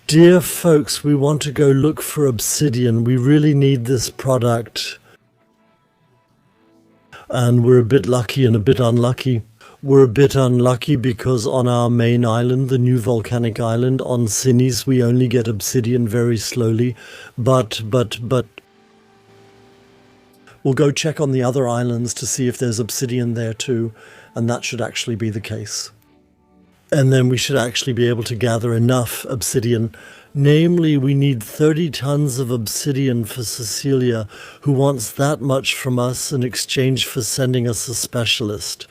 Dear folks, we want to go look for obsidian. We really need this product. And we're a bit lucky and a bit unlucky. We're a bit unlucky because on our main island, the new volcanic island, on Sinis, we only get obsidian very slowly. But we'll go check on the other islands to see if there's obsidian there too. And that should actually be the case. And then we should actually be able to gather enough obsidian. Namely, we need 30 tons of obsidian for Cecilia, who wants that much from us in exchange for sending us a specialist.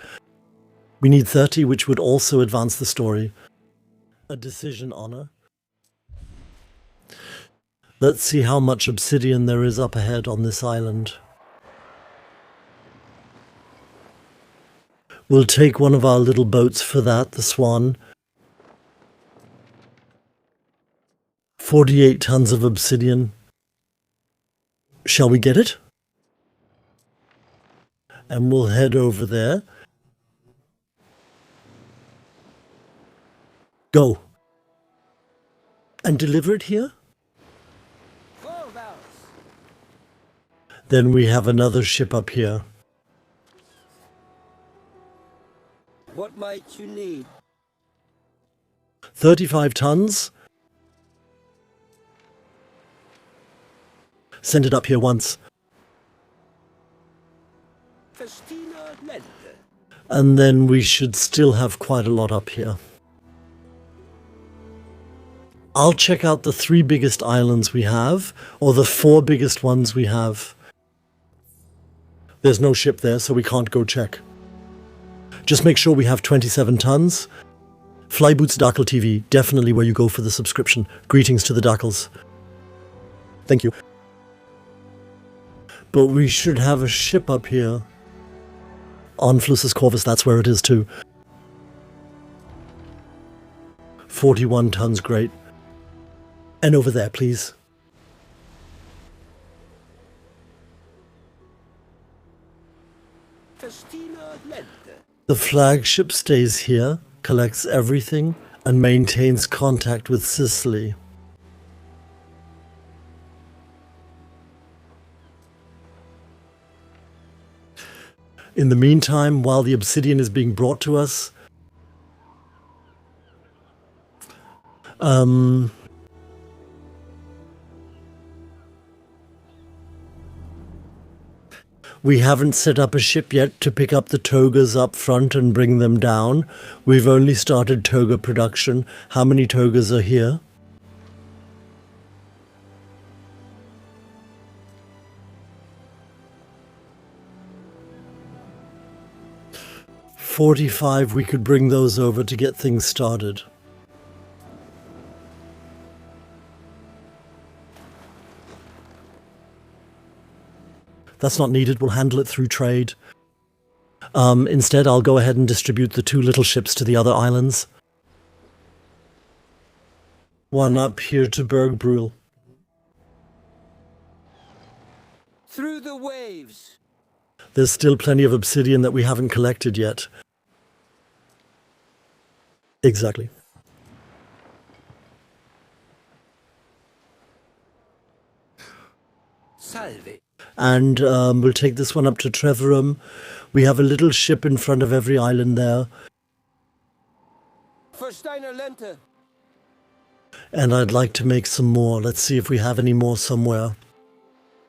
We need 30, which would also advance the story. A decision, Honor. Let's see how much obsidian there is up ahead on this island. We'll take one of our little boats for that, the Swan. 48 tons of obsidian. Shall we get it? And we'll head over there. Go. And deliver it here? 12 hours. Then we have another ship up here. What might you need? 35 tons. Send it up here once. Festina Lente. And then we should still have quite a lot up here. I'll check out the 3 biggest islands we have, or the 4 biggest ones we have. There's no ship there, so we can't go check. Just make sure we have 27 tons. Flyboots Darkle TV, definitely where you go for the subscription. Greetings to the Darkles. Thank you. But we should have a ship up here. On Flussus Corvus, that's where it is too. 41 tons, great. And over there, please. Festina Lente. The flagship stays here, collects everything, and maintains contact with Sicily. In the meantime, while the obsidian is being brought to us, we haven't set up a ship yet to pick up the togas up front and bring them down. We've only started toga production. How many togas are here? $45, we could bring those over to get things started. That's not needed, we'll handle it through trade. Instead, I'll go ahead and distribute the 2 little ships to the other islands. One up here to Bergbrul. Through the waves. There's still plenty of obsidian that we haven't collected yet. Exactly. Salve. And we'll take this one up to Trevorum. We have a little ship in front of every island there. Festina Lente. And I'd like to make some more. Let's see if we have any more somewhere.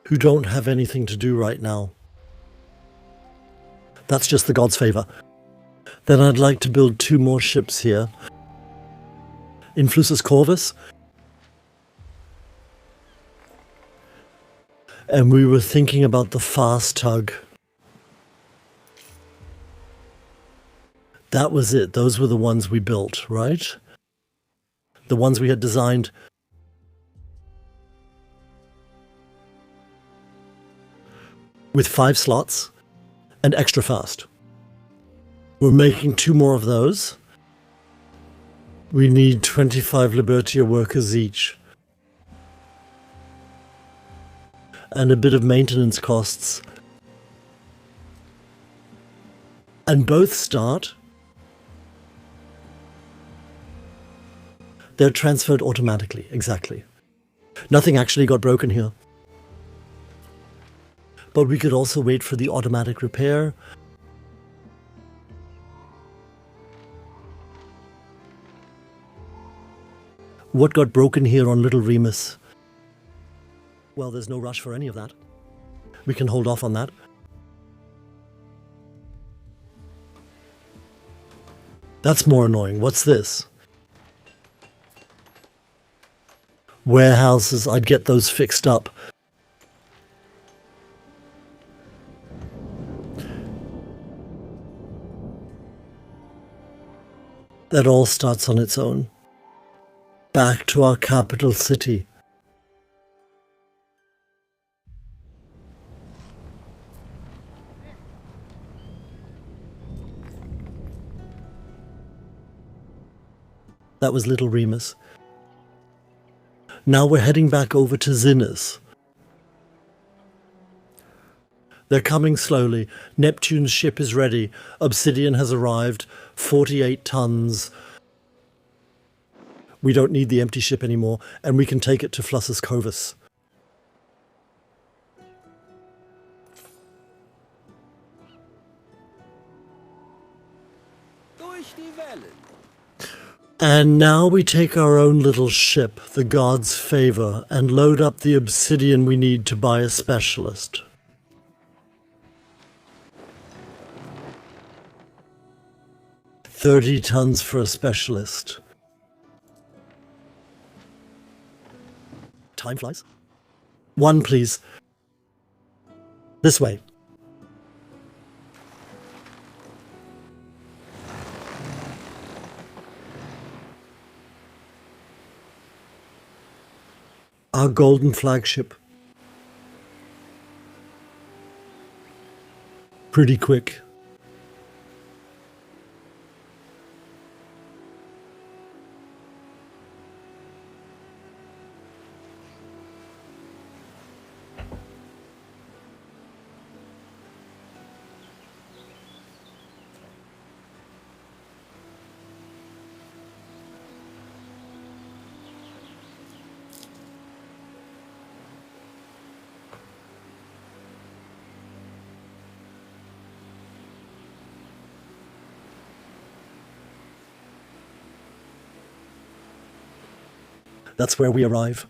Who don't have anything to do right now. That's just the god's favor. Then I'd like to build 2 more ships here. In Flussus Corvus. And we were thinking about the fast tug. That was it. Those were the ones we built, right? The ones we had designed. With 5 slots and extra fast. We're making 2 more of those. We need 25 Libertia workers each. And a bit of maintenance costs. And both start. They're transferred automatically, exactly. Nothing actually got broken here. But we could also wait for the automatic repair. What got broken here on Little Remus? Well, there's no rush for any of that. We can hold off on that. That's more annoying. What's this? Warehouses, I'd get those fixed up. That all starts on its own. Back to our capital city. That was Little Remus. Now we're heading back over to Zinnis. They're coming slowly. Neptune's ship is ready. Obsidian has arrived. 48 tons. We don't need the empty ship anymore, and we can take it to Flussus Covus. Durch die Wellen. And now we take our own little ship, the God's Favor, and load up the obsidian we need to buy a specialist. $30 tons for a specialist. Time flies. One, please. This way. Our golden flagship. Pretty quick. That's where we arrive.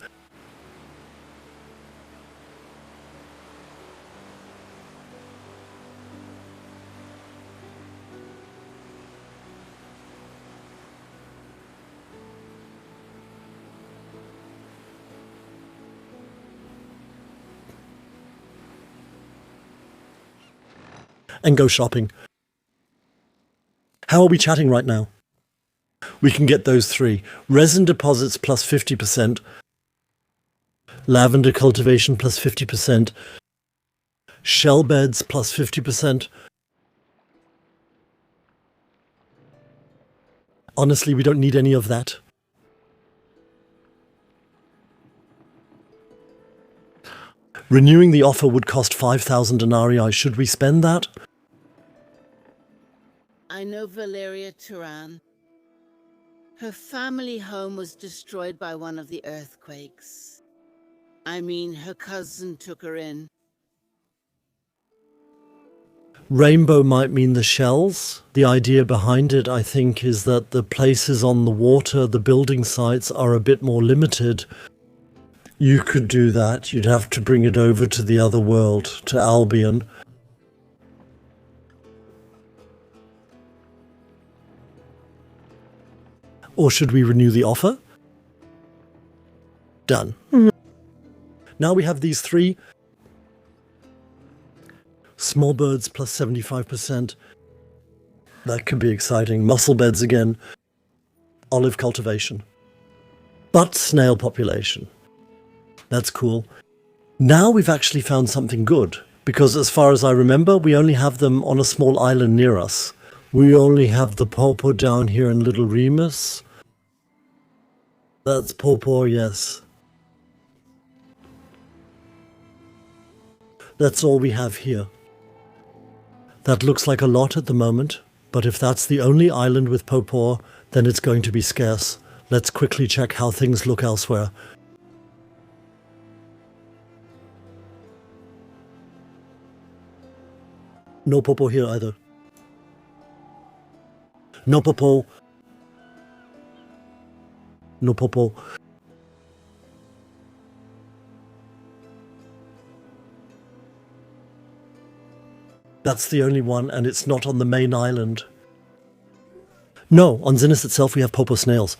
And go shopping. How are we chatting right now? We can get those three. Resin deposits plus 50%. Lavender cultivation plus 50%. Shell beds plus 50%. Honestly, we don't need any of that. Renewing the offer would cost 5,000 denarii. Should we spend that? I know Valeria Turan. Her family home was destroyed by one of the earthquakes. I mean, her cousin took her in. Rainbow might mean the shells. The idea behind it, I think, is that the places on the water, the building sites, are a bit more limited. You could do that. You'd have to bring it over to the other world, to Albion. Or should we renew the offer? Done. Now we have these three. Small birds plus 75%. That could be exciting. Mussel beds again. Olive cultivation. But snail population. That's cool. Now we've actually found something good. Because as far as I remember, we only have them on a small island near us. We only have the Popo down here in Little Remus. That's Popo, yes. That's all we have here. That looks like a lot at the moment, but if that's the only island with Popo, then it's going to be scarce. Let's quickly check how things look elsewhere. No Popo here either. No Popo. No Popo. That's the only one, and it's not on the main island. No, on Zinnis itself we have Popo Snails.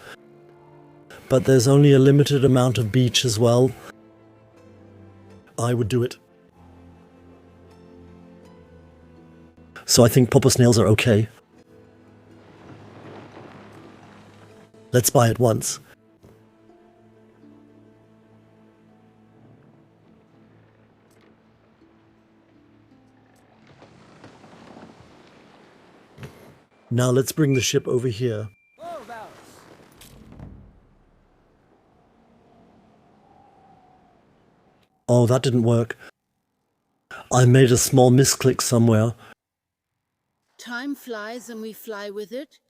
But there's only a limited amount of beach as well. I would do it. So I think Popo Snails are okay. Let's buy it once. Now let's bring the ship over here. Oh, that didn't work. I made a small misclick somewhere. Time flies and we fly with it.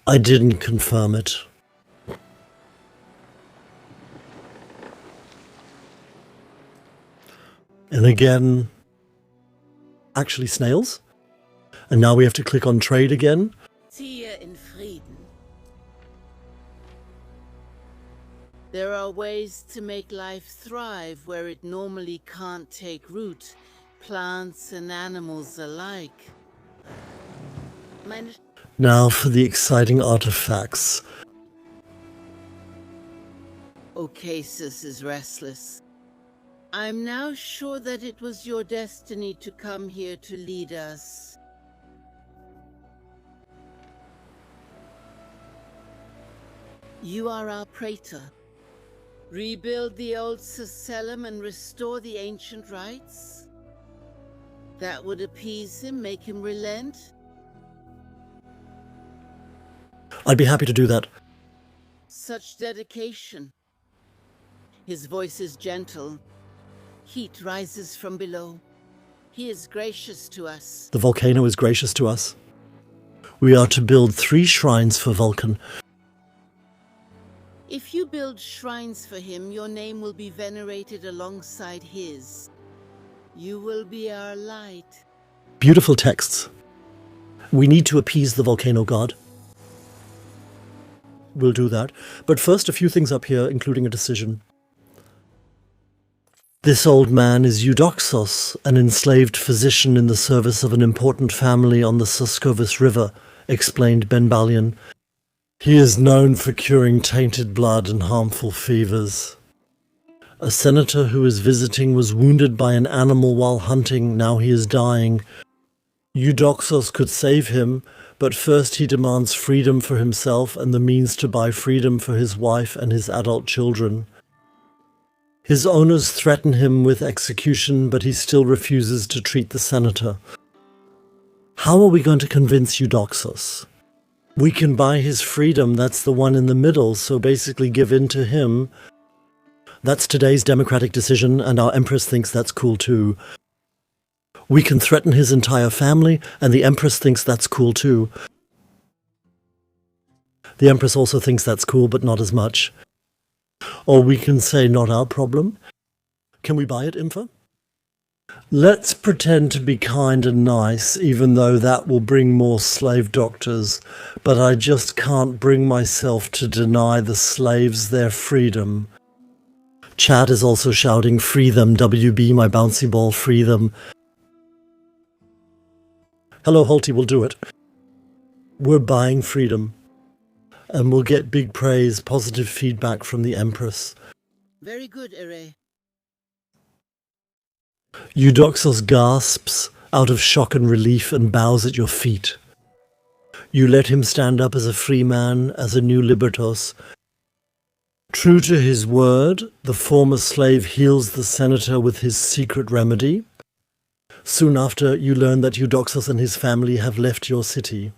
I didn't confirm it. And again, actually snails. And now we have to click on trade again. Ziehe in Frieden. There are ways to make life thrive where it normally can't take root, plants and animals alike. Now for the exciting artifacts. Ocasus is restless. I'm now sure that it was your destiny to come here to lead us. You are our praetor. Rebuild the old Cecellum and restore the ancient rites? That would appease him, make him relent? I'd be happy to do that. Such dedication. His voice is gentle. Heat rises from below. He is gracious to us. The volcano is gracious to us. We are to build 3 shrines for Vulcan. If you build shrines for him, your name will be venerated alongside his. You will be our light. Beautiful texts. We need to appease the volcano god. We'll do that. But first, a few things up here, including a decision. This old man is Eudoxos, an enslaved physician in the service of an important family on the Suscovis River, explained Ben Balian. He is known for curing tainted blood and harmful fevers. A senator who is visiting was wounded by an animal while hunting. Now he is dying. Eudoxos could save him, but first he demands freedom for himself and the means to buy freedom for his wife and his adult children. His owners threaten him with execution, but he still refuses to treat the senator. How are we going to convince Eudoxos? We can buy his freedom, that's the one in the middle, so basically give in to him. That's today's democratic decision, and our Empress thinks that's cool too. We can threaten his entire family, and the Empress thinks that's cool too. The Empress also thinks that's cool, but not as much. Or we can say, not our problem. Can we buy it, Impha? Let's pretend to be kind and nice, even though that will bring more slave doctors. But I just can't bring myself to deny the slaves their freedom. Chat is also shouting, free them, WB, my bouncy ball, free them. Hello, Holty, we'll do it. We're buying freedom. And we'll get big praise, positive feedback from the Empress. Very good, Ere. Eudoxos gasps out of shock and relief and bows at your feet. You let him stand up as a free man, as a new libertos. True to his word, the former slave heals the senator with his secret remedy. Soon after, you learn that Eudoxos and his family have left your city.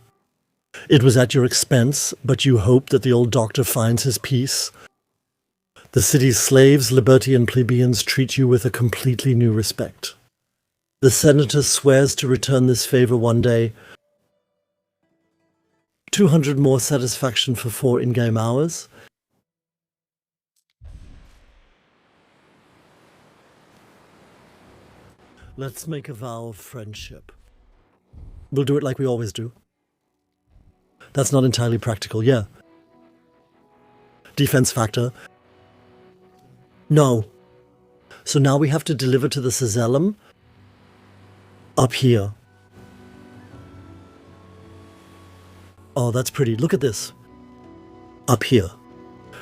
It was at your expense, but you hope that the old doctor finds his peace. The city's slaves, liberti and plebeians treat you with a completely new respect. The senator swears to return this favor one day. 200 more satisfaction for 4 in-game hours. Let's make a vow of friendship. We'll do it like we always do. That's not entirely practical, yeah. Defense factor. No. So now we have to deliver to the Cezellum up here. Oh, that's pretty. Look at this. Up here.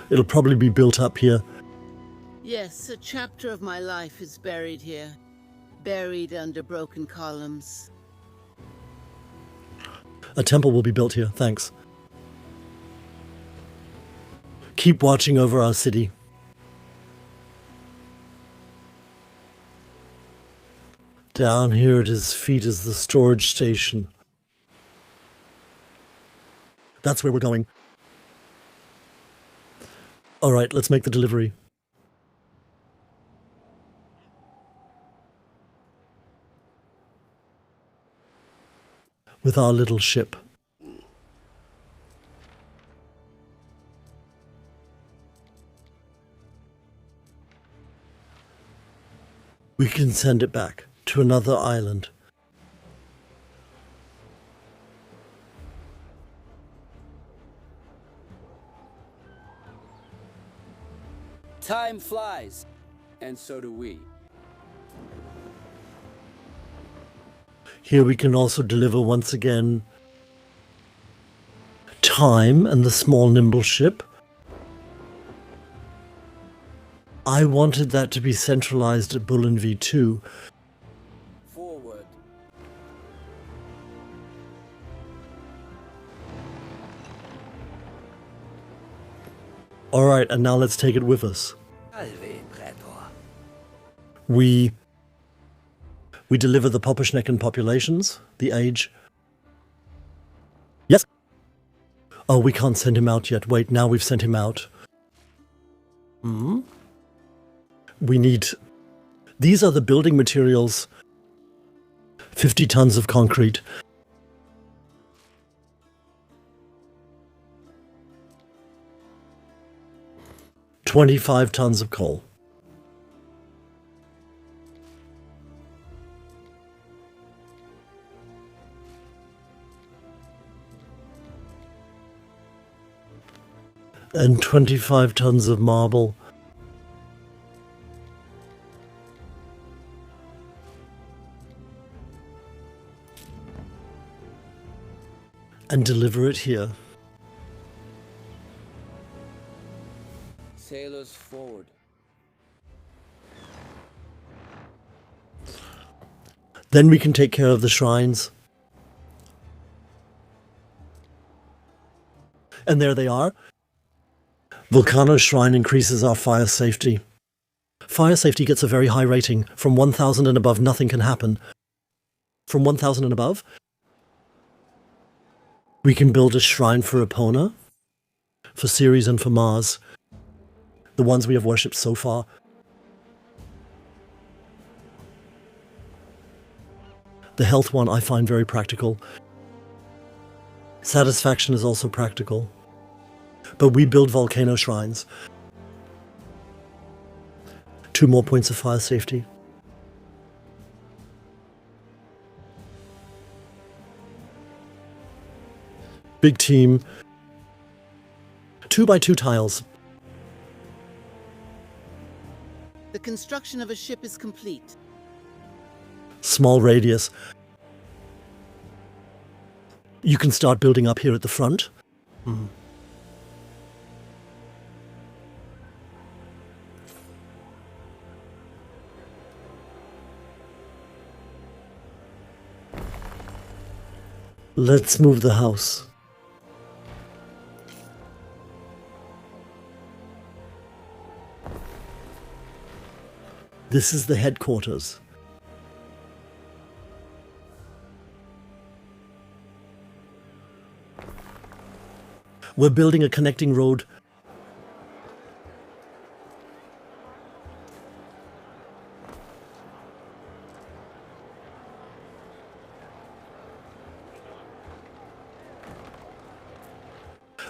It'll probably be built up here. Yes, a chapter of my life is buried here. Buried under broken columns. A temple will be built here, thanks. Keep watching over our city. Down here at his feet is the storage station. That's where we're going. Alright, let's make the delivery. With our little ship. We can send it back to another island. Time flies, and so do we. Here we can also deliver once again time and the small nimble ship. I wanted that to be centralized at Bullen V2. Forward. Alright, and now let's take it with us. Salve, Praetor. We deliver the Popperschnecken populations, the age. Yes. Oh, we can't send him out yet. Wait, now we've sent him out. We need... These are the building materials. 50 tons of concrete. $25 tons of coal. And 25 tons of marble. And deliver it here. Sailors forward. Then we can take care of the shrines. And there they are. Volcano's shrine increases our fire safety. Fire safety gets a very high rating. From 1,000 and above, nothing can happen. From 1,000 and above, we can build a shrine for Epona, for Ceres and for Mars. The ones we have worshipped so far. The health one I find very practical. Satisfaction is also practical. But we build volcano shrines. 2 more points of fire safety. Big team. 2x2 tiles. The construction of a ship is complete. Small radius. You can start building up here at the front. Let's move the house. This is the headquarters. We're building a connecting road.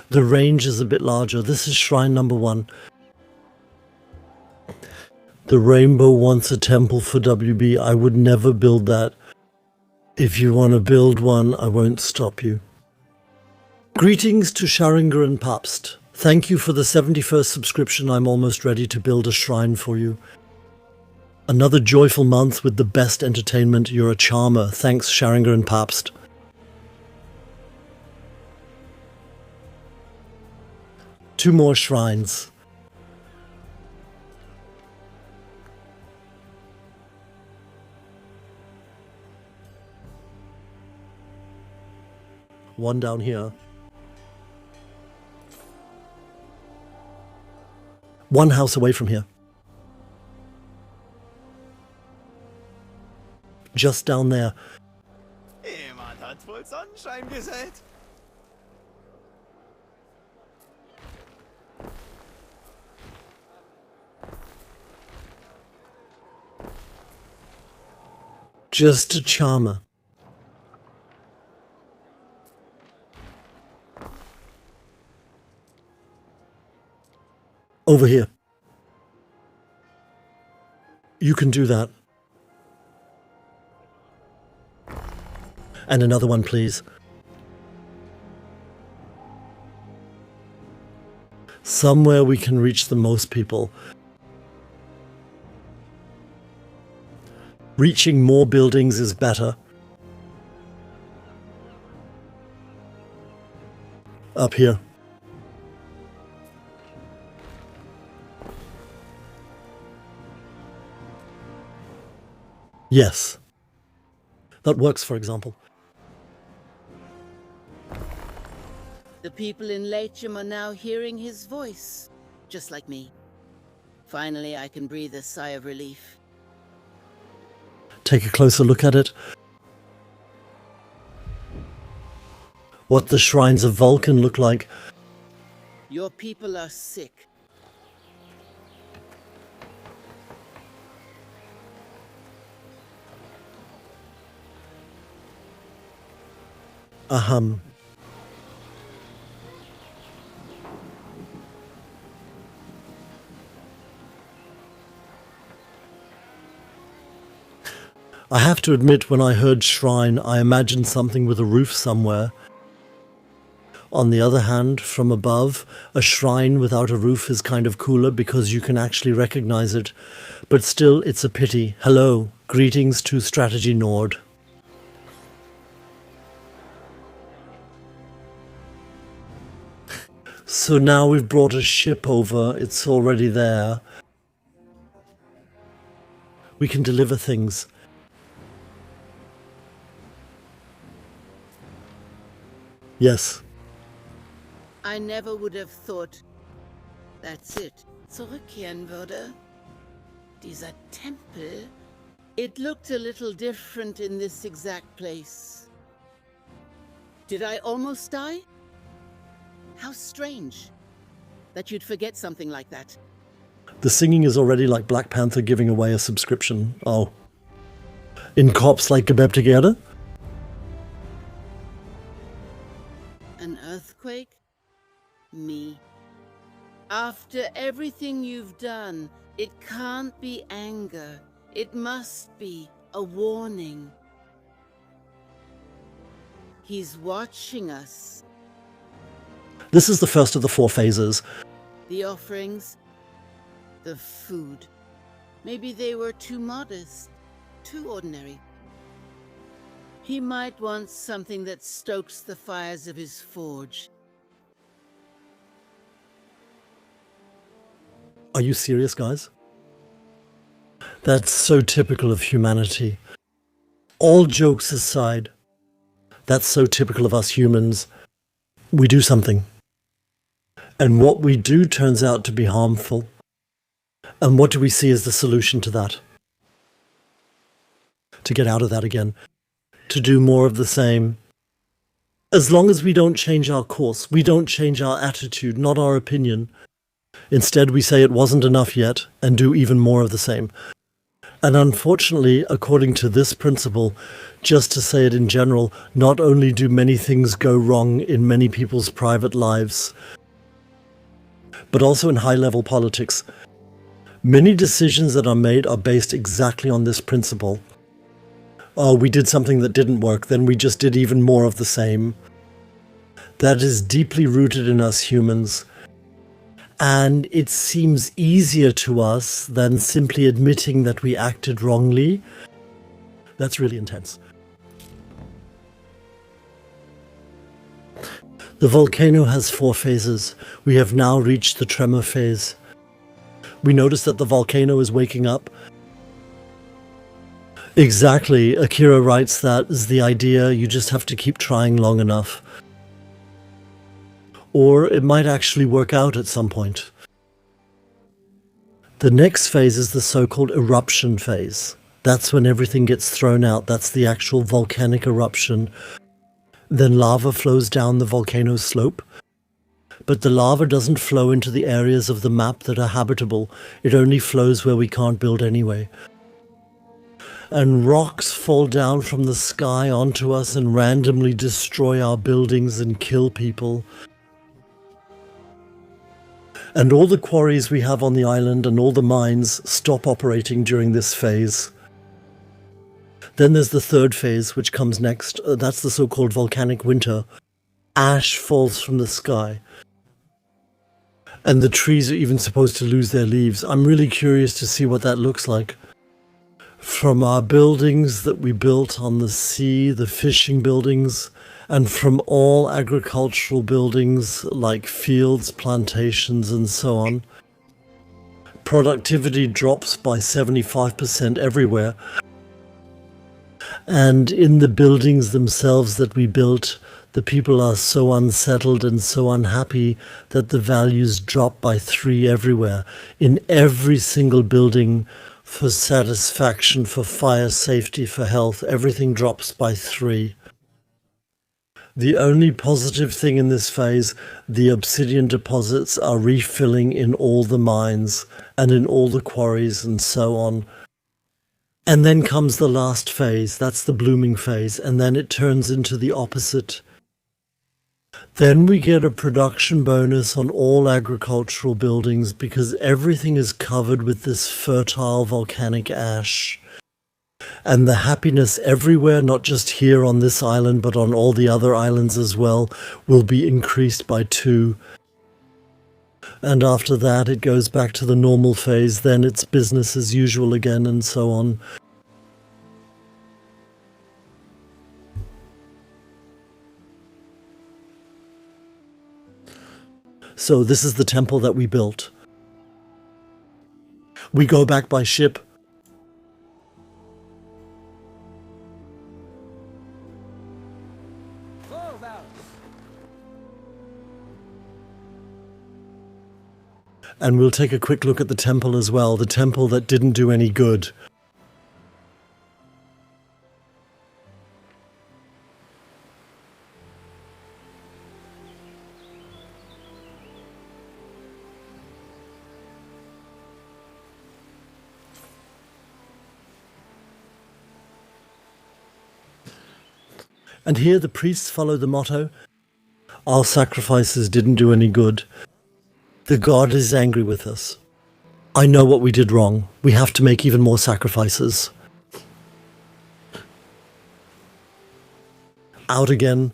The range is a bit larger. This is shrine number 1. The rainbow wants a temple for WB. I would never build that. If you want to build one, I won't stop you. Greetings to Scharinger and Papst. Thank you for the 71st subscription. I'm almost ready to build a shrine for you. Another joyful month with the best entertainment. You're a charmer. Thanks, Scharinger and Papst. Two more shrines. One down here. One house away from here. Just down there. Jemand hat wohl Sonnenschein gesät. Just a charmer. Over here. You can do that. And another one, please. Somewhere we can reach the most people. Reaching more buildings is better. Up here. Yes. That works, for example. The people in Latium are now hearing his voice, just like me. Finally, I can breathe a sigh of relief. Take a closer look at it. What the shrines of Vulcan look like. Your people are sick. Aham. I have to admit, when I heard shrine, I imagined something with a roof somewhere. On the other hand, from above, a shrine without a roof is kind of cooler because you can actually recognize it. But still, it's a pity. Hello, greetings to Strategy Nord. So now we've brought a ship over, it's already there. We can deliver things. Yes. I never would have thought that's it. Zurückkehren würde. Dieser Tempel. It looked a little different in this exact place. Did I almost die? How strange that you'd forget something like that. The singing is already like Black Panther giving away a subscription. Oh. In Cops like Gebebte Erde? An earthquake? Me. After everything you've done, it can't be anger. It must be a warning. He's watching us. This is the first of the 4 phases. The offerings, the food. Maybe they were too modest, too ordinary. He might want something that stokes the fires of his forge. Are you serious, guys? That's so typical of humanity. All jokes aside, that's so typical of us humans. We do something. And what we do turns out to be harmful. And what do we see as the solution to that? To get out of that again. To do more of the same. As long as we don't change our course, we don't change our attitude, not our opinion. Instead, we say it wasn't enough yet and do even more of the same. And unfortunately, according to this principle, just to say it in general, not only do many things go wrong in many people's private lives, but also in high-level politics. Many decisions that are made are based exactly on this principle. Oh, we did something that didn't work, then we just did even more of the same. That is deeply rooted in us humans. And it seems easier to us than simply admitting that we acted wrongly. That's really intense. The volcano has 4 phases. We have now reached the tremor phase. We notice that the volcano is waking up. Exactly. Akira writes that is the idea. You just have to keep trying long enough. Or it might actually work out at some point. The next phase is the so-called eruption phase. That's when everything gets thrown out. That's the actual volcanic eruption. Then lava flows down the volcano's slope. But the lava doesn't flow into the areas of the map that are habitable. It only flows where we can't build anyway. And rocks fall down from the sky onto us and randomly destroy our buildings and kill people. And all the quarries we have on the island and all the mines stop operating during this phase. Then there's the third phase, which comes next. That's the so-called volcanic winter. Ash falls from the sky. And the trees are even supposed to lose their leaves. I'm really curious to see what that looks like. From our buildings that we built on the sea, the fishing buildings, and from all agricultural buildings like fields, plantations, and so on. Productivity drops by 75% everywhere. And in the buildings themselves that we built, the people are so unsettled and so unhappy that the values drop by 3 everywhere. In every single building, for satisfaction, for fire safety, for health, everything drops by 3. The only positive thing in this phase, the obsidian deposits are refilling in all the mines and in all the quarries and so on. And then comes the last phase, that's the blooming phase, and then it turns into the opposite. Then we get a production bonus on all agricultural buildings because everything is covered with this fertile volcanic ash. And the happiness everywhere, not just here on this island, but on all the other islands as well, will be increased by 2. And after that, it goes back to the normal phase. Then it's business as usual again, and so on. So this is the temple that we built. We go back by ship. And we'll take a quick look at the temple as well, the temple that didn't do any good. And here the priests follow the motto, our sacrifices didn't do any good. The god is angry with us. I know what we did wrong. We have to make even more sacrifices. Out again.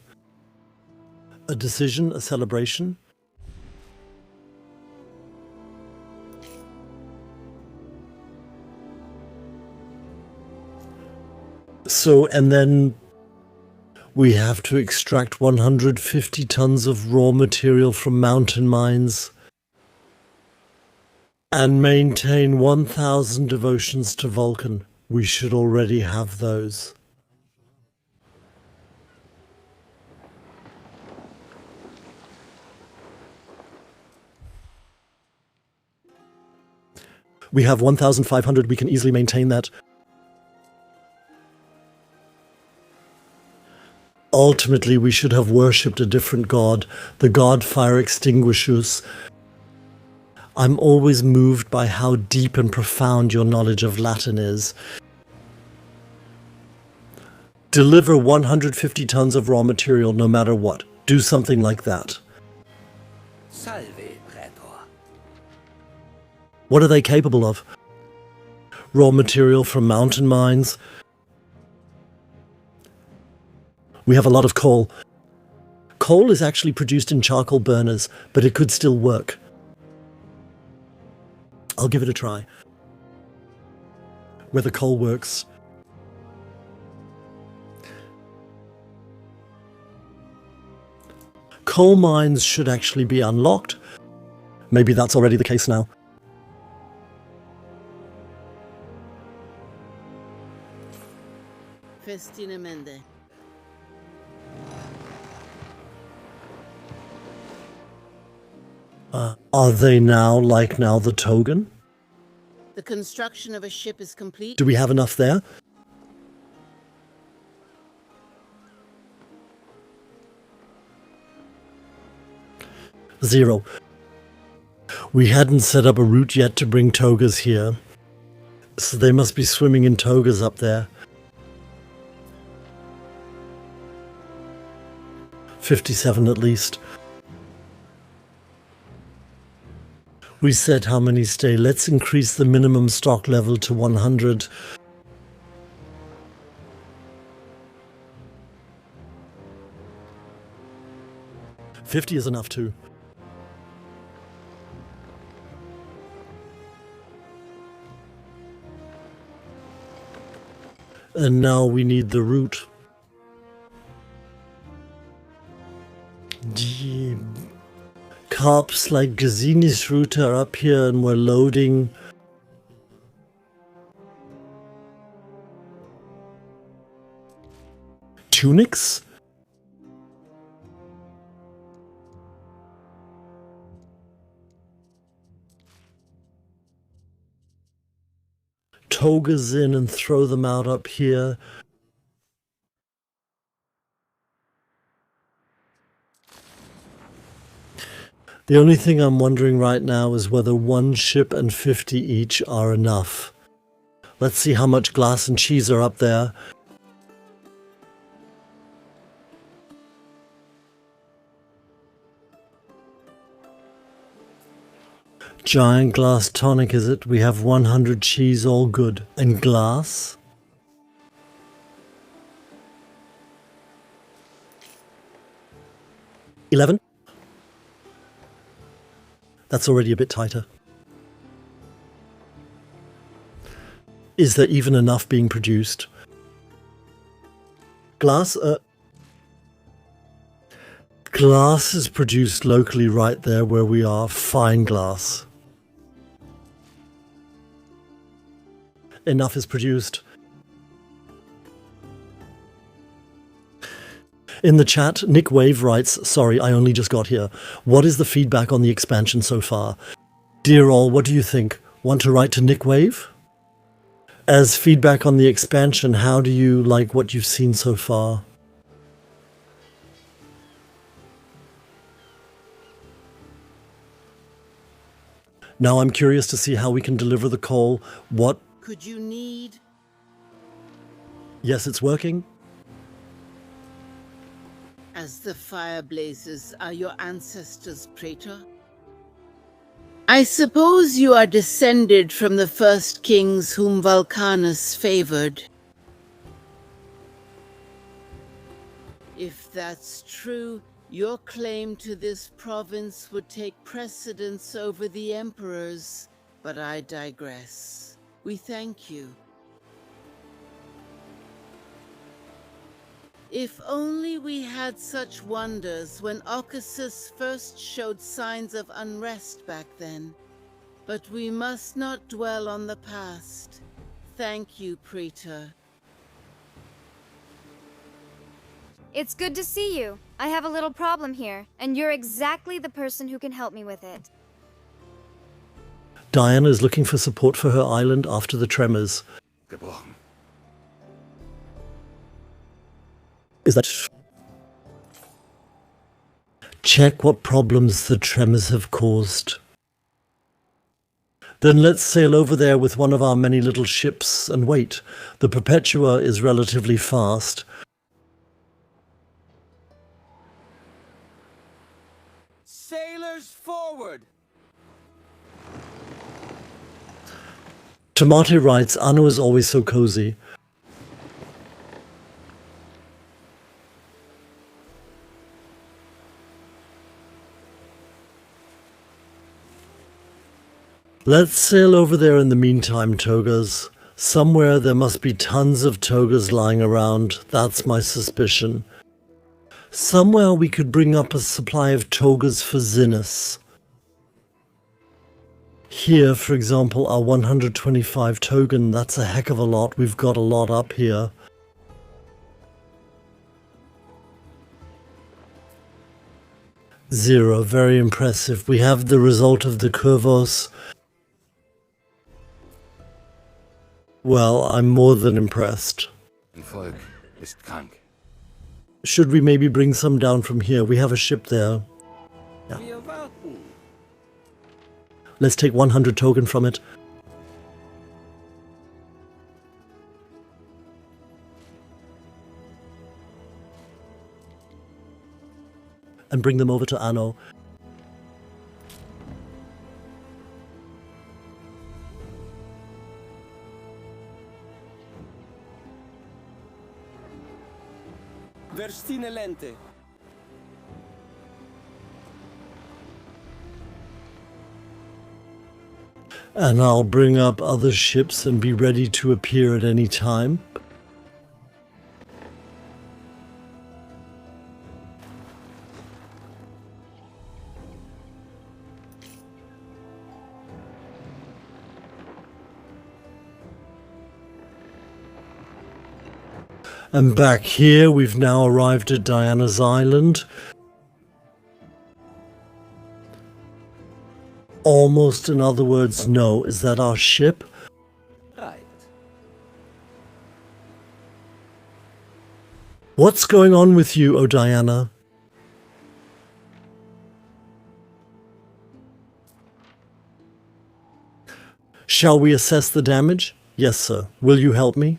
A decision, a celebration. So, and then we have to extract 150 tons of raw material from mountain mines and maintain 1,000 devotions to Vulcan. We should already have those. We have 1,500, we can easily maintain that. Ultimately, we should have worshipped a different god, the god Fire Extinguishers. I'm always moved by how deep and profound your knowledge of Latin is. Deliver 150 tons of raw material no matter what. Do something like that. Salve, Praetor. What are they capable of? Raw material from mountain mines. We have a lot of coal. Coal is actually produced in charcoal burners, but it could still work. I'll give it a try. Whether coal works. Coal mines should actually be unlocked. Maybe that's already the case now. Festinamente. Are they now like now the Togan? The construction of a ship is complete. Do we have enough there? Zero. We hadn't set up a route yet to bring togas here. So they must be swimming in togas up there. 57 at least. We said how many stay. Let's increase the minimum stock level to 100. $50 is enough too. And now we need the route. Die Carps like Gazini's route are up here and we're loading. Tunics? Togas in and throw them out up here. The only thing I'm wondering right now is whether one ship and 50 each are enough. Let's see how much glass and cheese are up there. Giant glass tonic, is it? We have 100 cheese, all good. And glass? $11? That's already a bit tighter. Is there even enough being produced? Glass? Glass is produced locally right there where we are. Fine glass. Enough is produced. In the chat, Nick Wave writes, sorry, I only just got here. What is the feedback on the expansion so far? Dear all, what do you think? Want to write to Nick Wave? As feedback on the expansion, how do you like what you've seen so far? Now I'm curious to see how we can deliver the coal. What? Could you need? Yes, it's working. As the fire blazes, are your ancestors, Praetor? I suppose you are descended from the first kings whom Volcanus favored. If that's true, your claim to this province would take precedence over the Emperor's, but I digress. We thank you. If only we had such wonders when Eudoxos first showed signs of unrest back then. But we must not dwell on the past. Thank you, Praetor. It's good to see you. I have a little problem here, and you're exactly the person who can help me with it. Diana is looking for support for her island after the tremors. Gebrochen. Is that... Check what problems the tremors have caused. Then let's sail over there with one of our many little ships and wait. The Perpetua is relatively fast. Sailors forward! Tomate writes, Anno is always so cozy. Let's sail over there in the meantime, togas. Somewhere there must be tons of togas lying around. That's my suspicion. Somewhere we could bring up a supply of togas for Zinnis. Here, for example, are 125 togan. That's a heck of a lot. We've got a lot up here. Zero. Very impressive. We have the result of the Kurvos. Well, I'm more than impressed. Ein Volk ist krank. Should we maybe bring some down from here? We have a ship there. Wir warten. Let's take 100 token from it. And bring them over to Anno. Verstine lente. And I'll bring up other ships and be ready to appear at any time. And back here, we've now arrived at Diana's Island. Almost, in other words, no. Is that our ship? Right. What's going on with you, oh Diana? Shall we assess the damage? Yes, sir. Will you help me?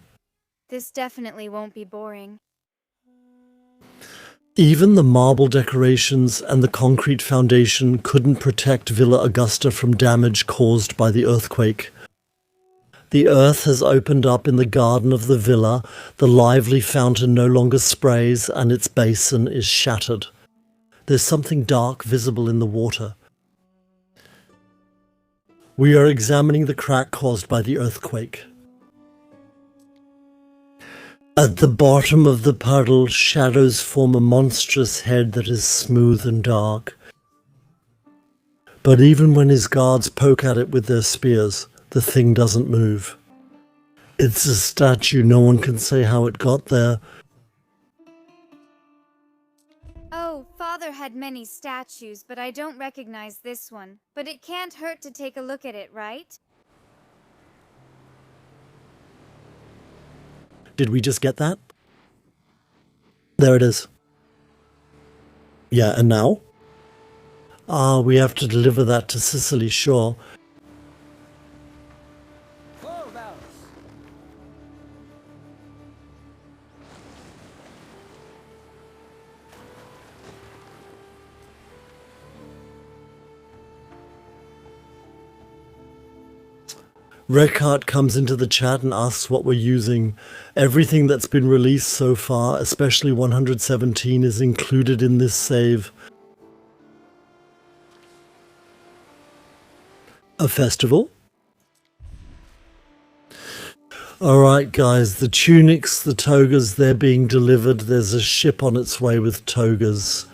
This definitely won't be boring. Even the marble decorations and the concrete foundation couldn't protect Villa Augusta from damage caused by the earthquake. The earth has opened up in the garden of the villa, the lively fountain no longer sprays, and its basin is shattered. There's something dark visible in the water. We are examining the crack caused by the earthquake. At the bottom of the puddle, shadows form a monstrous head that is smooth and dark. But even when his guards poke at it with their spears, the thing doesn't move. It's a statue, no one can say how it got there. Oh, Father had many statues, but I don't recognize this one. But it can't hurt to take a look at it, right? Did we just get that? There it is. Yeah, and now? Ah, we have to deliver that to Sicily, sure. Hold out. Rekart comes into the chat and asks what we're using. Everything that's been released so far, especially 117, is included in this save. A festival? Alright guys, the tunics, the togas, they're being delivered. There's a ship on its way with togas.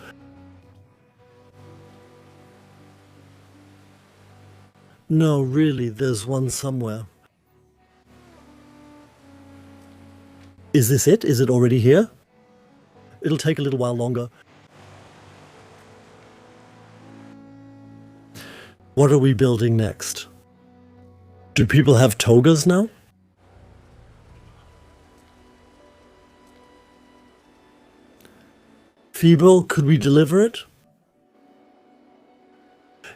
No, really, there's one somewhere. Is this it? Is it already here? It'll take a little while longer. What are we building next? Do people have togas now? Feeble, could we deliver it?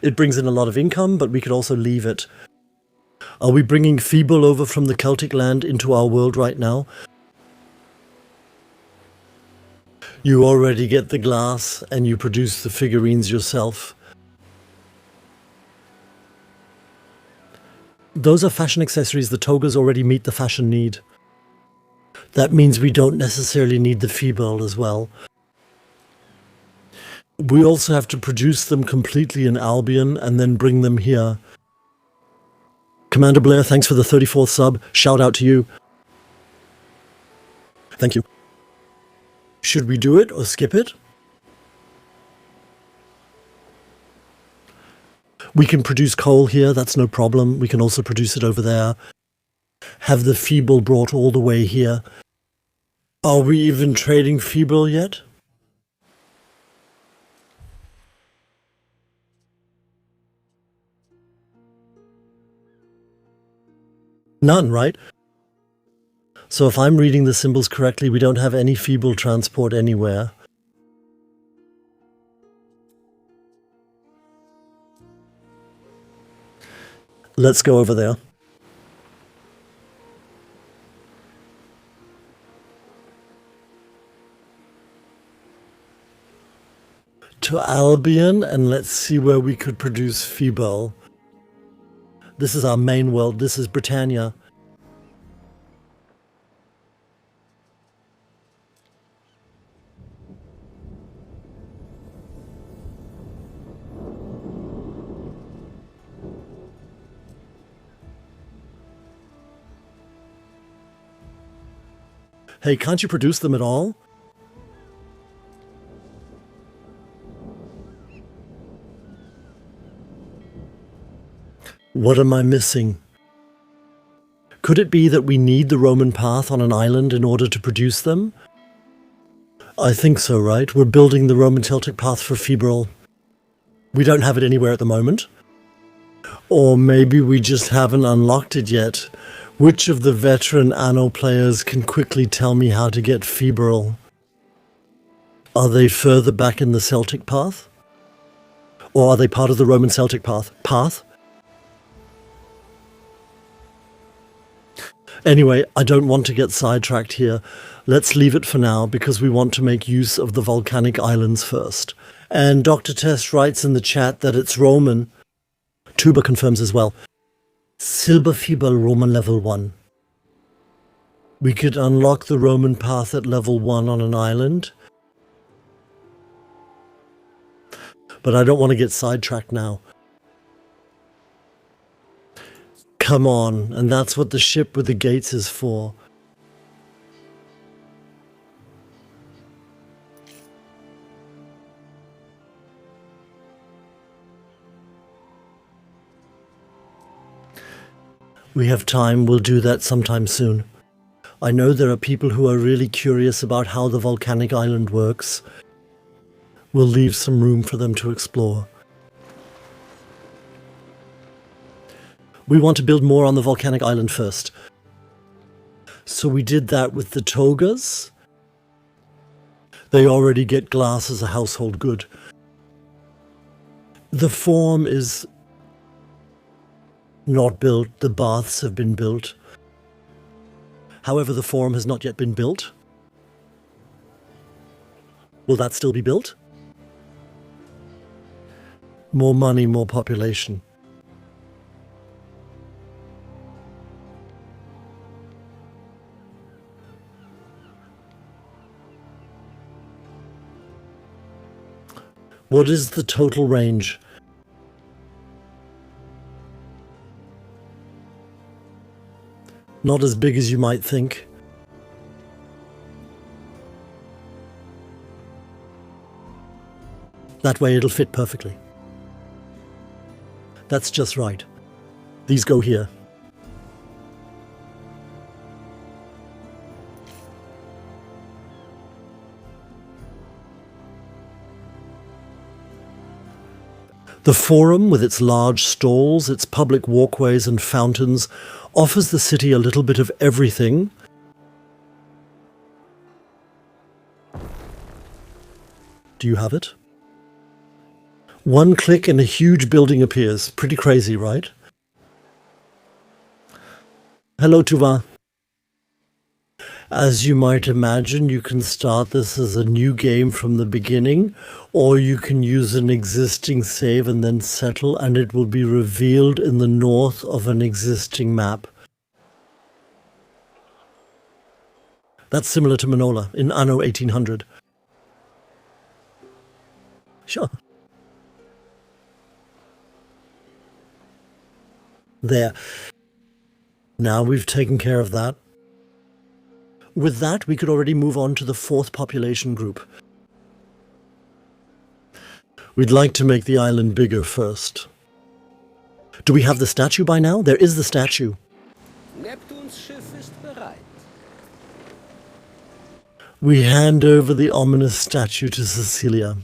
It brings in a lot of income, but we could also leave it. Are we bringing Feeble over from the Celtic land into our world right now? You already get the glass and you produce the figurines yourself. Those are fashion accessories. The togas already meet the fashion need. That means we don't necessarily need the Feeble as well. We also have to produce them completely in Albion and then bring them here. Commander Blair, thanks for the 34th sub. Shout out to you. Thank you. Should we do it or skip it? We can produce coal here, that's no problem. We can also produce it over there. Have the Feeble brought all the way here. Are we even trading Feeble yet? None, right? So if I'm reading the symbols correctly, we don't have any Feeble transport anywhere. Let's go over there. To Albion, and let's see where we could produce Feeble. This is our main world. This is Britannia. Hey, can't you produce them at all? What am I missing? Could it be that we need the Roman path on an island in order to produce them? I think so, right? We're building the Roman Celtic path for Feeble. We don't have it anywhere at the moment. Or maybe we just haven't unlocked it yet. Which of the veteran Anno players can quickly tell me how to get Feeble? Are they further back in the Celtic path? Or are they part of the Roman Celtic path? Anyway, I don't want to get sidetracked here. Let's leave it for now because we want to make use of the volcanic islands first. And Dr. Test writes in the chat that it's Roman. Tuba confirms as well. Silber Feeble Roman level 1. We could unlock the Roman path at level 1 on an island. But I don't want to get sidetracked now. Come on, and that's what the ship with the gates is for. We have time, we'll do that sometime soon. I know there are people who are really curious about how the volcanic island works. We'll leave some room for them to explore. We want to build more on the volcanic island first. So we did that with the togas. They already get glass as a household good. The form is not built, the baths have been built. However, the forum has not yet been built. Will that still be built? More money, more population. What is the total range? Not as big as you might think. That way it'll fit perfectly. That's just right. These go here. The forum, with its large stalls, its public walkways and fountains, offers the city a little bit of everything. Do you have it? One click and a huge building appears. Pretty crazy, right? Hello, Tuva. As you might imagine, you can start this as a new game from the beginning, or you can use an existing save and then settle, and it will be revealed in the north of an existing map. That's similar to Manola in Anno 1800. Sure. There. Now we've taken care of that. With that, we could already move on to the fourth population group. We'd like to make the island bigger first. Do we have the statue by now? There is the statue. Neptuns Schiff ist bereit. We hand over the ominous statue to Cecilia.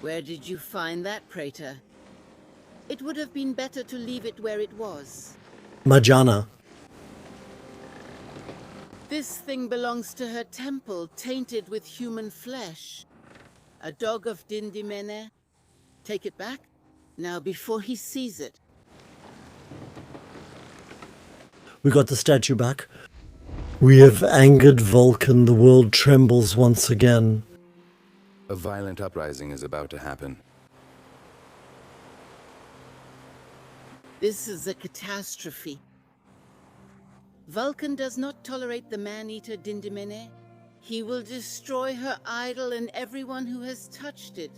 Where did you find that, Praetor? It would have been better to leave it where it was. Majana. This thing belongs to her temple, tainted with human flesh. A dog of Dindymene. Take it back, now before he sees it. We got the statue back. We have angered Vulcan. The world trembles once again. A violent uprising is about to happen. This is a catastrophe. Vulcan does not tolerate the man-eater Dindymene. He will destroy her idol and everyone who has touched it.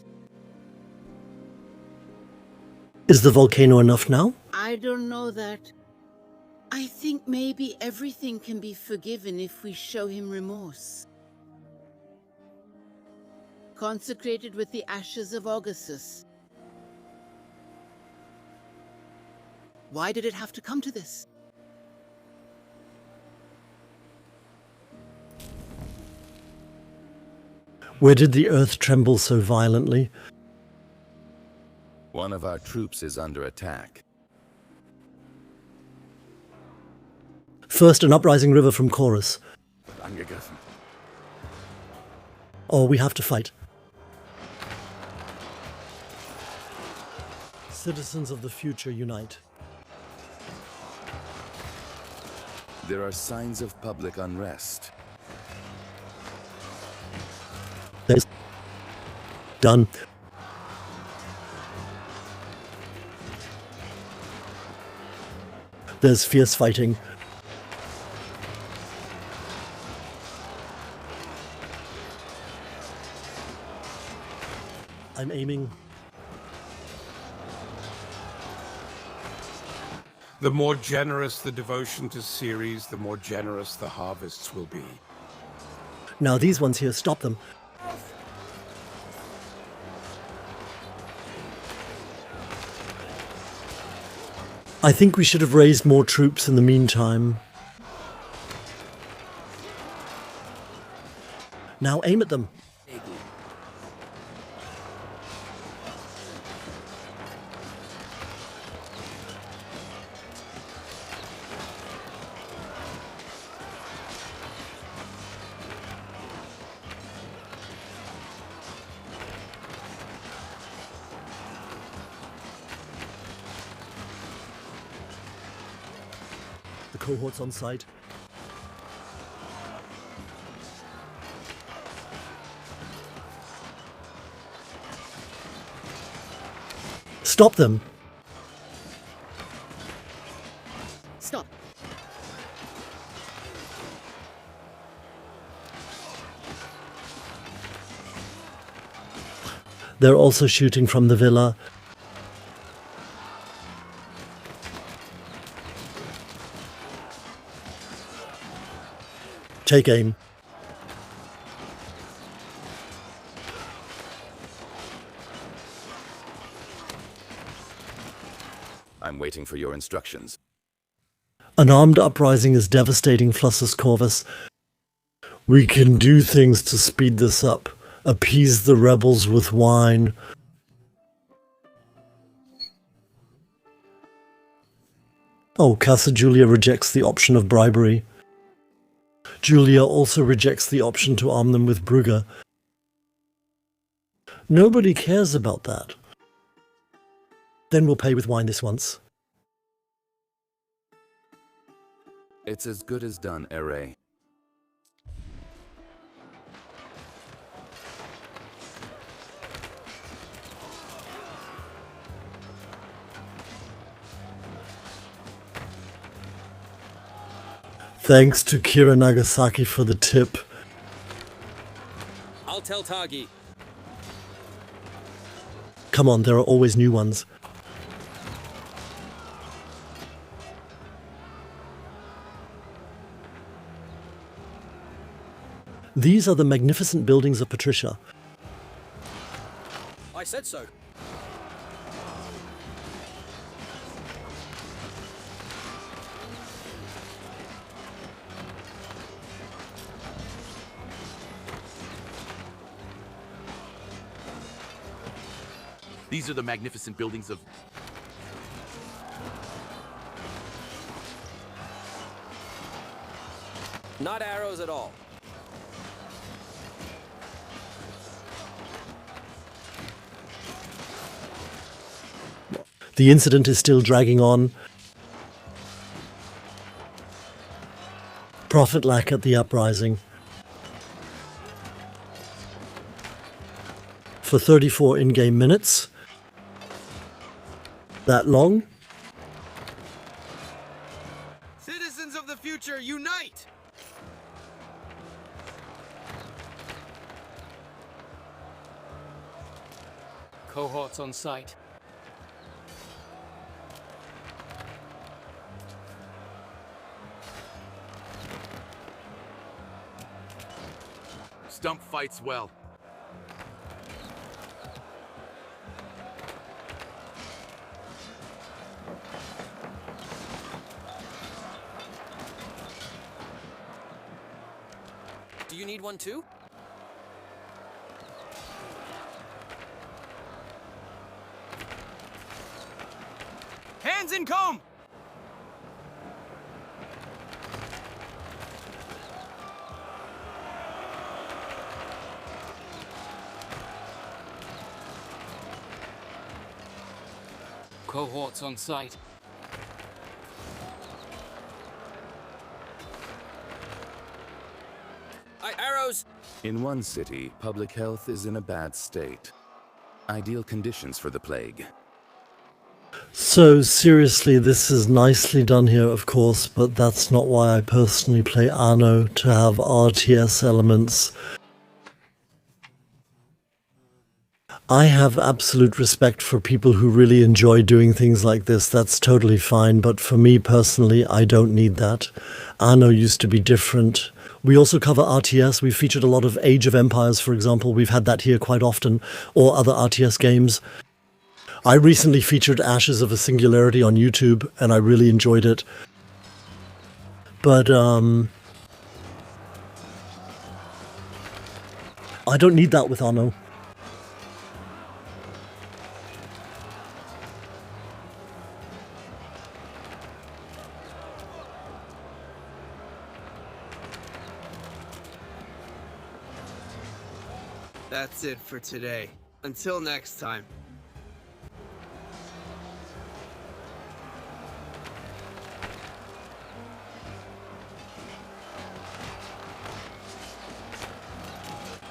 Is the volcano enough now? I don't know that. I think maybe everything can be forgiven if we show him remorse. Consecrated with the ashes of Eudoxos. Why did it have to come to this? Where did the earth tremble so violently? One of our troops is under attack. First, an uprising river from Chorus. Angegriffen. Or we have to fight. Citizens of the future unite. There are signs of public unrest. There's done. There's fierce fighting. I'm aiming. The more generous the devotion to Ceres, the more generous the harvests will be. Now these ones here, stop them. I think we should have raised more troops in the meantime. Now aim at them. The cohorts on site. Stop them! Stop. They're also shooting from the villa. Take aim. I'm waiting for your instructions. An armed uprising is devastating Flussus Corvus. We can do things to speed this up. Appease the rebels with wine. Oh, Casa Julia rejects the option of bribery. Julia also rejects the option to arm them with Brugger. Nobody cares about that. Then we'll pay with wine this once. It's as good as done, Ere. Thanks to Kira Nagasaki for the tip. I'll tell Tagi. Come on, there are always new ones. These are the magnificent buildings of Patricia. I said so. These are the magnificent buildings of... Not arrows at all. The incident is still dragging on. Profit lack at the Uprising. For 34 in-game minutes. That long? Citizens of the future, unite! Cohorts on site. Stump fights well. Do you need one too? Hands in comb! Cohorts on site. Arrows! In one city, public health is in a bad state. Ideal conditions for the plague. So seriously, this is nicely done here, of course, but that's not why I personally play Anno, to have RTS elements. I have absolute respect for people who really enjoy doing things like this. That's totally fine, but for me personally, I don't need that. Anno used to be different. We also cover RTS. We've featured a lot of Age of Empires, for example. We've had that here quite often, or other RTS games. I recently featured Ashes of a Singularity on YouTube, and I really enjoyed it. But, I don't need that with Anno. That's it for today. Until next time.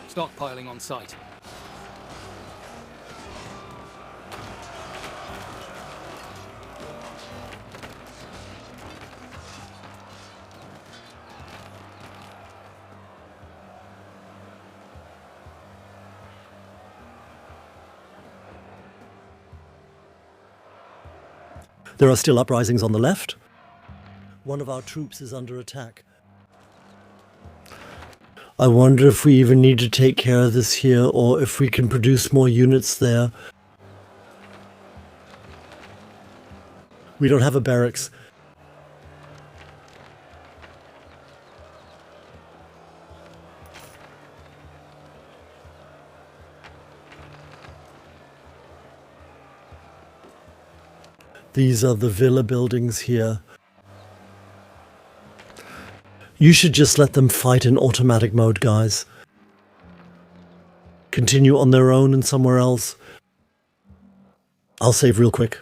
Stockpiling on site. There are still uprisings on the left. One of our troops is under attack. I wonder if we even need to take care of this here, or if we can produce more units there. We don't have a barracks. These are the villa buildings here. You should just let them fight in automatic mode, guys. Continue on their own and somewhere else. I'll save real quick.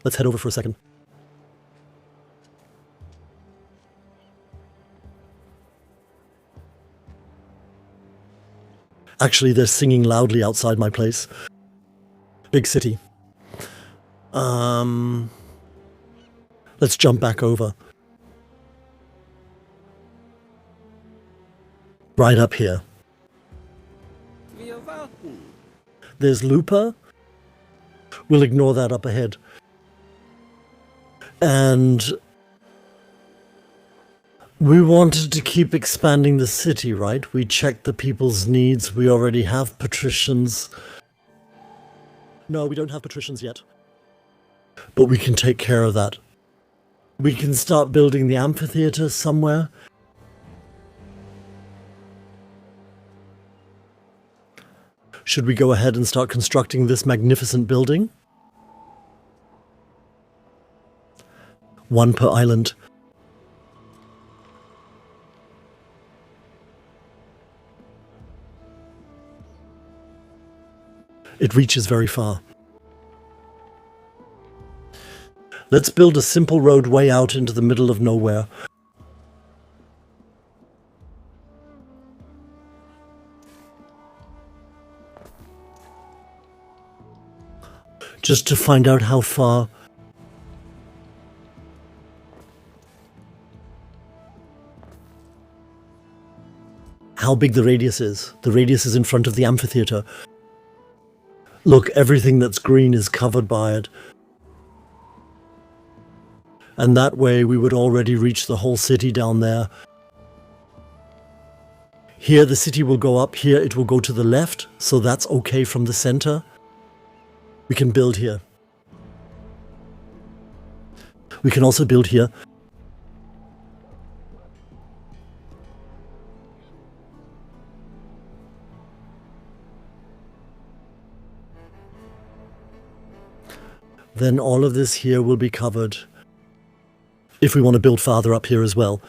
Let's head over for a second. Actually, they're singing loudly outside my place. Big city. Let's jump back over. Right up here. There's Lupa. We'll ignore that up ahead. And we wanted to keep expanding the city, right? We checked the people's needs. We already have patricians. No, we don't have patricians yet. But we can take care of that. We can start building the amphitheater somewhere. Should we go ahead and start constructing this magnificent building? One per island. It reaches very far. Let's build a simple road way out into the middle of nowhere. Just to find out how far. How big the radius is. The radius is in front of the amphitheater. Look, everything that's green is covered by it. And that way we would already reach the whole city down there. Here the city will go up, here it will go to the left, so that's okay from the center. We can build here. We can also build here. Then all of this here will be covered. If we want to build farther up here as well.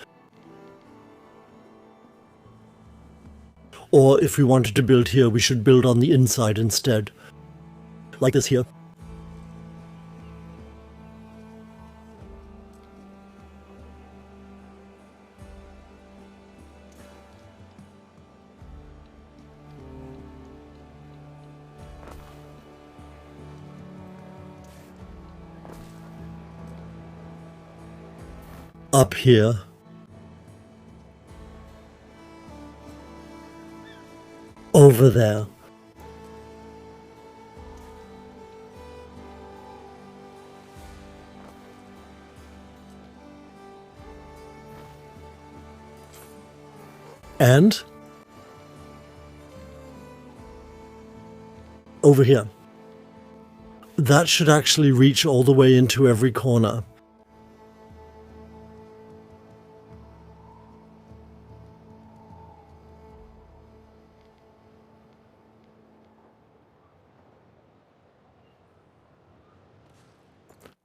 Or if we wanted to build here, we should build on the inside instead. Like this here. Up here. Over there. And over here. That should actually reach all the way into every corner.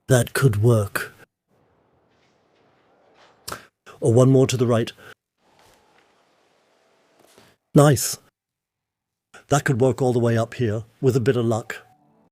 That could work. Or one more to the right. Nice. That could work all the way up here, with a bit of luck.